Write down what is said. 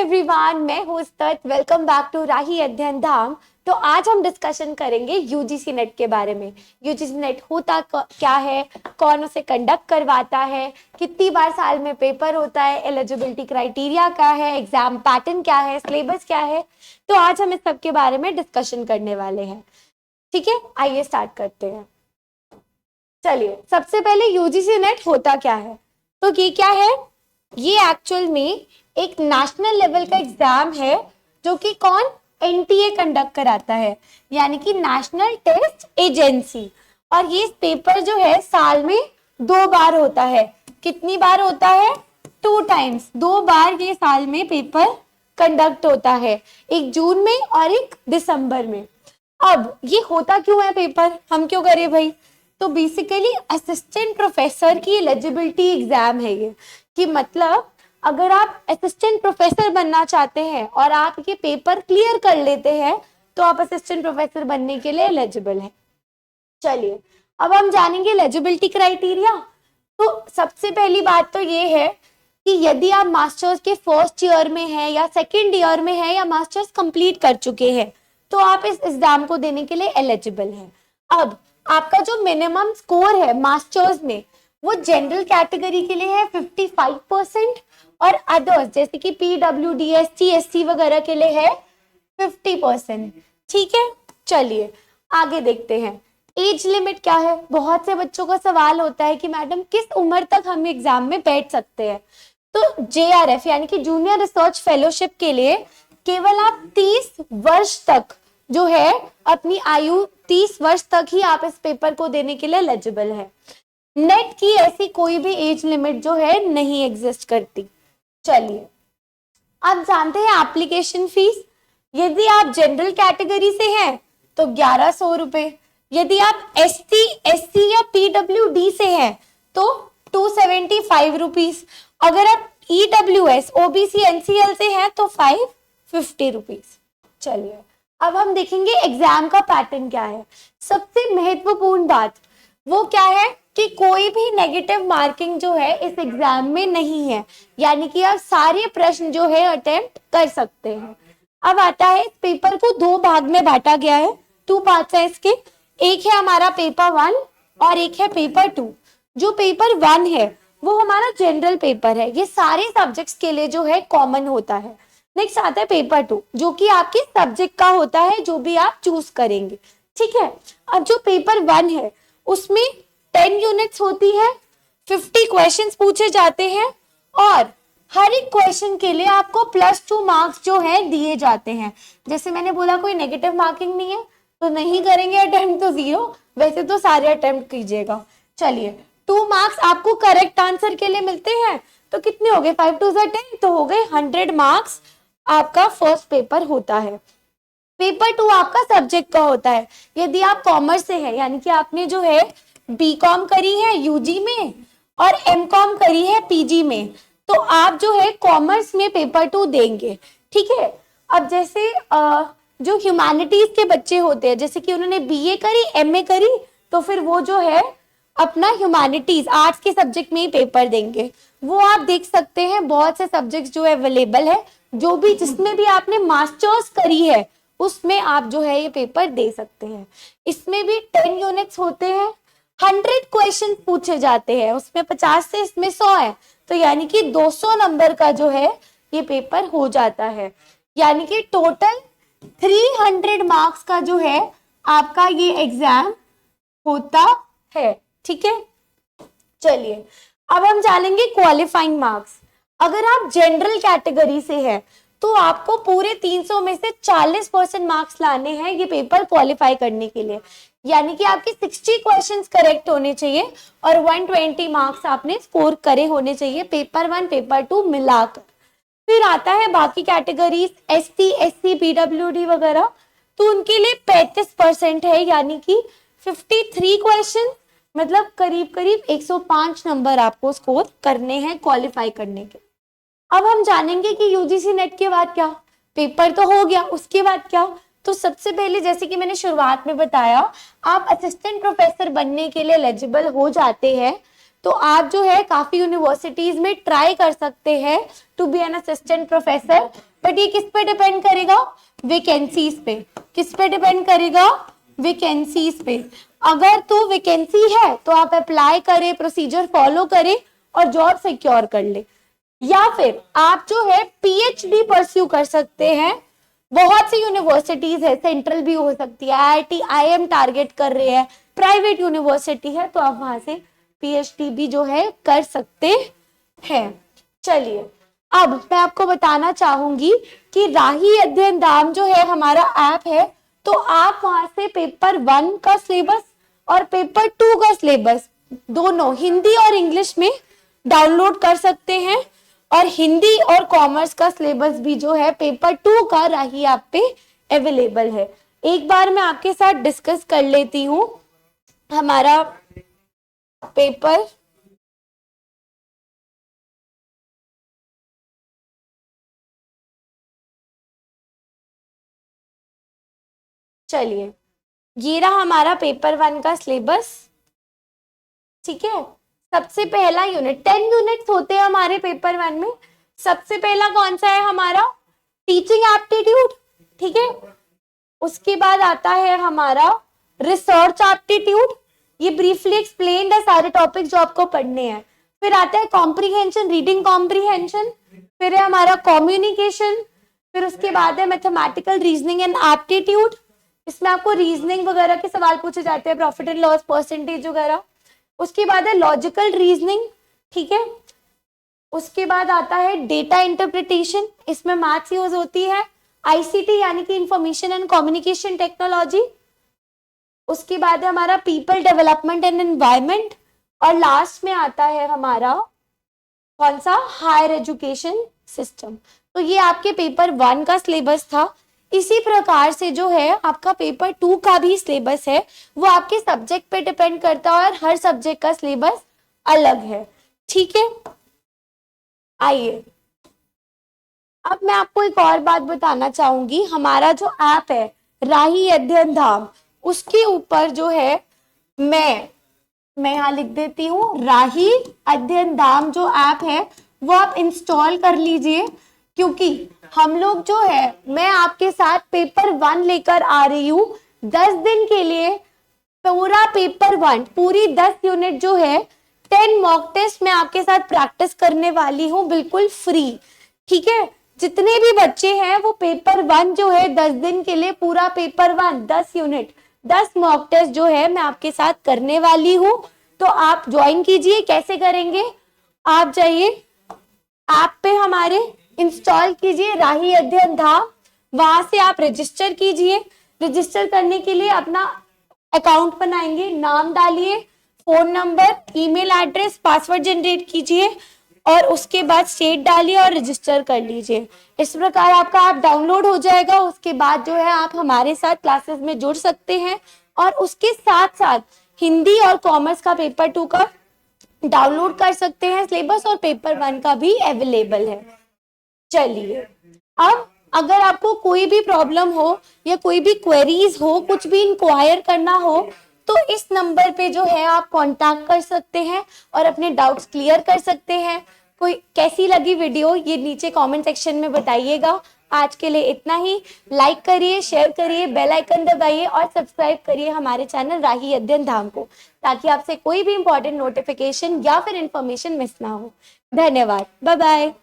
Everyone, मैं हूँ स्तत। Welcome back to राही अध्ययन धाम। तो आज हम डिस्कशन करेंगे यूजीसी नेट के बारे में। यूजीसी नेट होता क्या है, कौन उसे कंडक्ट करवाता है, कितनी बार साल में पेपर होता है, एलिजिबिलिटी क्राइटेरिया क्या है, एग्जाम पैटर्न क्या है, सिलेबस क्या है। तो आज हम इस सब के बारे में डिस्कशन करने वाले हैं। ठीक है, आइए स्टार्ट करते हैं। चलिए, सबसे पहले यूजीसी नेट होता क्या है। तो ये क्या है, ये एक्चुअल में एक नेशनल लेवल का एग्जाम है जो कि कौन, एनटीए कंडक्ट कराता है, यानी कि नेशनल टेस्ट एजेंसी। और ये पेपर जो है साल में 2 बार होता है। कितनी बार होता है? 2 टाइम्स, 2 बार ये साल में पेपर कंडक्ट होता है, एक जून में और एक दिसंबर में। अब ये होता क्यों है पेपर, हम क्यों करें भाई? तो बेसिकली असिस्टेंट प्रोफेसर की एलिजिबिलिटी एग्जाम है ये, कि मतलब अगर आप असिस्टेंट प्रोफेसर बनना चाहते हैं और आप ये पेपर क्लियर कर लेते हैं तो आप असिस्टेंट प्रोफेसर बनने के लिए एलिजिबल हैं। चलिए, अब हम जानेंगे एलिजिबिलिटी क्राइटेरिया। तो सबसे पहली बात तो ये है कि यदि आप मास्टर्स के फर्स्ट ईयर में हैं या सेकेंड ईयर में हैं या मास्टर्स कंप्लीट कर चुके हैं तो आप इस एग्जाम को देने के लिए एलिजिबल हैं। अब आपका जो मिनिमम स्कोर है मास्टर्स में वो जनरल कैटेगरी के लिए है 55% और अदर्स जैसे कि पीडब्ल्यूडी, एसटी, एससी वगैरह के लिए है 50%। ठीक है, चलिए आगे देखते हैं। एज लिमिट क्या है? बहुत से बच्चों का सवाल होता है कि मैडम किस उम्र तक हम एग्जाम में बैठ सकते हैं। तो जेआरएफ यानी कि जूनियर रिसर्च फेलोशिप के लिए केवल आप 30 वर्ष तक जो है अपनी आयु 30 वर्ष तक ही आप इस पेपर को देने के लिए एलिजिबल है। नेट की ऐसी कोई भी एज लिमिट जो है नहीं एग्जिस्ट करती। चलिए, अब जानते हैं एप्लीकेशन फीस। यदि आप जनरल कैटेगरी से हैं तो 1100 रुपए, यदि आप एसटी, एससी या पीडब्ल्यूडी से हैं तो 275 रुपीज, अगर आप ईडब्ल्यूएस, ओबीसी, एनसीएल से हैं तो 550 रुपीज। चलिए, अब हम देखेंगे एग्जाम का पैटर्न क्या है। सबसे महत्वपूर्ण बात वो क्या है कि कोई भी नेगेटिव मार्किंग जो है इस एग्जाम में नहीं है, यानी कि आप सारे प्रश्न जो है अटेम्प्ट कर सकते हैं। अब आता है, इस पेपर को 2 भाग में बांटा गया है, 2 पार्ट्स है इसके। एक है हमारा पेपर 1 और एक है पेपर 2। जो पेपर 1 है वो हमारा जनरल पेपर है, ये सारे सब्जेक्ट्स के लिए जो है कॉमन होता है। नेक्स्ट आता है पेपर 2 जो कि आपके सब्जेक्ट का होता है, जो भी आप चूज करेंगे। ठीक है, अब जो पेपर 1 है उसमें 10 यूनिट्स होती है, 50 क्वेश्चंस पूछे जाते हैं और हर एक क्वेश्चन के लिए आपको +2 मार्क्स जो है दिए जाते हैं। जैसे मैंने बोला कोई नेगेटिव मार्किंग नहीं है तो नहीं करेंगे अटेम्प्ट तो 0, वैसे तो सारे अटेम्प्ट कीजिएगा। चलिए, 2 मार्क्स आपको करेक्ट आंसर के लिए मिलते हैं तो कितने हो गए, 5 2 10 तो हो गए 100 मार्क्स आपका फर्स्ट पेपर होता है। पेपर 2 आपका सब्जेक्ट का होता है। यदि आप कॉमर्स से है यानी कि आपने जो है बीकॉम करी है यूजी में और एमकॉम करी है पीजी में तो आप जो है कॉमर्स में पेपर 2 देंगे। ठीक है, अब जैसे जो ह्यूमैनिटीज के बच्चे होते हैं, जैसे कि उन्होंने बीए करी, एमए करी, तो फिर वो जो है अपना ह्यूमैनिटीज आर्ट्स के सब्जेक्ट में ही पेपर देंगे। वो आप देख सकते हैं बहुत से सब्जेक्ट्स जो अवेलेबल है, जो भी जिसमें भी आपने मास्टर्स करी है उसमें आप जो है ये पेपर दे सकते हैं। इसमें भी 10 यूनिट्स होते हैं, 100 क्वेश्चन पूछे जाते हैं, उसमें 50 से इसमें 100 है तो यानी कि 200 नंबर का जो है ये पेपर हो जाता है, यानी कि टोटल 300 मार्क्स का जो है आपका ये एग्जाम होता है। ठीक है, चलिए अब हम जानेंगे क्वालिफाइंग मार्क्स। अगर आप जनरल कैटेगरी से हैं तो आपको पूरे 300 में से 40% मार्क्स लाने हैं ये पेपर क्वालिफाई करने के लिए, यानी कि आपके 60 क्वेश्चंस करेक्ट होने चाहिए और 120 मार्क्स आपने स्कोर करे होने चाहिए पेपर 1 पेपर 2 मिलाकर। फिर आता है बाकी कैटेगरीज, एसटी, एससी, पीडब्ल्यूडी वगैरह, तो उनके लिए 35% है, यानी कि 53 क्वेश्चन, मतलब करीब करीब 105 नंबर आपको स्कोर करने हैं क्वालिफाई करने के। अब हम जानेंगे कि यूजीसी नेट के बाद क्या, पेपर तो हो गया, उसके बाद क्या। तो सबसे पहले जैसे कि मैंने शुरुआत में बताया, आप असिस्टेंट प्रोफेसर बनने के लिए एलिजिबल हो जाते हैं तो आप जो है काफी यूनिवर्सिटीज में ट्राई कर सकते हैं to be an assistant professor but ये किस पे डिपेंड करेगा? वैकेंसीज पे। किस पे डिपेंड करेगा? वैकेंसीज पे। अगर तो वैकेंसी है तो आप अप्लाई करें, प्रोसीजर फॉलो करें और जॉब सिक्योर कर ले। या फिर आप जो है पीएचडी परस्यू कर सकते हैं। बहुत सी यूनिवर्सिटीज है, सेंट्रल भी हो सकती है, आईआईटी आईएम टारगेट कर रहे हैं, प्राइवेट यूनिवर्सिटी है, तो आप वहां से पीएचडी भी जो है कर सकते हैं। चलिए अब मैं आपको बताना चाहूंगी कि राही अध्ययन धाम जो है हमारा ऐप है, तो आप वहां से पेपर 1 का सिलेबस और पेपर 2 का सिलेबस दोनों हिंदी और इंग्लिश में डाउनलोड कर सकते हैं। और हिंदी और कॉमर्स का सिलेबस भी जो है पेपर 2 का राही ऐप पे अवेलेबल है। एक बार मैं आपके साथ डिस्कस कर लेती हूँ हमारा पेपर। चलिए ये रहा हमारा पेपर 1 का सिलेबस। ठीक है, सबसे पहला यूनिट, 10 यूनिट्स होते हैं हमारे पेपर 1 में। सबसे पहला कौन सा है हमारा? Teaching aptitude. ठीक है, उसके बाद आता है हमारा रिसर्च एप्टीट्यूड। ये ब्रीफली एक्सप्लेन्ड है सारे टॉपिक जो आपको पढ़ने हैं। फिर आता है कॉम्प्रीहेंशन, रीडिंग कॉम्प्रीहेंशन। फिर है हमारा कम्युनिकेशन। फिर उसके बाद है मैथमेटिकल रीजनिंग एंड एप्टीट्यूड। इसमें आपको रीजनिंग वगैरह के सवाल पूछे जाते हैं, प्रॉफिट एंड लॉस, परसेंटेज वगैरह। उसके बाद है लॉजिकल रीजनिंग। ठीक है, उसके बाद आता है डेटा इंटरप्रिटेशन, इसमें मैथ्स यूज होती है। आईसीटी यानी कि इंफॉर्मेशन एंड कम्युनिकेशन टेक्नोलॉजी। उसके बाद है हमारा पीपल डेवलपमेंट एंड एनवायरमेंट। और लास्ट में आता है हमारा कौन सा? Higher education system. तो ये आपके पेपर 1 का सिलेबस था। इसी प्रकार से जो है आपका पेपर 2 का भी सिलेबस है, वो आपके सब्जेक्ट पे डिपेंड करता है और हर सब्जेक्ट का सिलेबस अलग है। ठीक है, आइए अब मैं आपको एक और बात बताना चाहूंगी। हमारा जो ऐप है राही अध्ययन धाम, उसके ऊपर जो है मैं यहाँ लिख देती हूँ, राही अध्ययन धाम जो ऐप है वो आप इंस्टॉल कर लीजिए। क्योंकि हम लोग जो है, मैं आपके साथ पेपर 1 लेकर आ रही हूँ 10 दिन के लिए। पूरा पेपर 1, पूरी 10 यूनिट जो है 10 मॉक टेस्ट मैं आपके साथ प्रैक्टिस करने वाली हूँ, बिल्कुल फ्री। ठीक है, जितने भी बच्चे हैं वो पेपर 1 जो है 10 दिन के लिए पूरा पेपर 1 10 यूनिट 10 मॉक टेस्ट जो है मैं आपके साथ करने वाली हूँ। तो आप ज्वाइन कीजिए। कैसे करेंगे? आप जाइए ऐप पे हमारे, इंस्टॉल कीजिए राही अध्ययन धाम, वहां से आप रजिस्टर कीजिए। रजिस्टर करने के लिए अपना अकाउंट बनाएंगे, नाम डालिए, phone number, email address, password generate कीजिए और उसके बाद स्टेट डालिए और रजिस्टर कर लीजिए। इस प्रकार आपका ऐप डाउनलोड हो जाएगा। उसके बाद जो है आप हमारे साथ क्लासेस में जुड़ सकते हैं और उसके साथ साथ हिंदी और कॉमर्स का पेपर 2 का डाउनलोड कर सकते हैं सिलेबस, और पेपर 1 का भी अवेलेबल है। चलिए अब अगर आपको कोई भी प्रॉब्लम हो या कोई भी क्वेरीज हो, कुछ भी इंक्वायर करना हो, तो इस नंबर पे जो है आप कांटेक्ट कर सकते हैं और अपने डाउट्स क्लियर कर सकते हैं। कोई कैसी लगी वीडियो ये नीचे कमेंट सेक्शन में बताइएगा। आज के लिए इतना ही। लाइक करिए, शेयर करिए, बेल आइकन दबाइए और सब्सक्राइब करिए हमारे चैनल राही अध्ययन धाम को, ताकि आपसे कोई भी इंपॉर्टेंट नोटिफिकेशन या फिर इंफॉर्मेशन मिस ना हो। धन्यवाद, बाय बाय।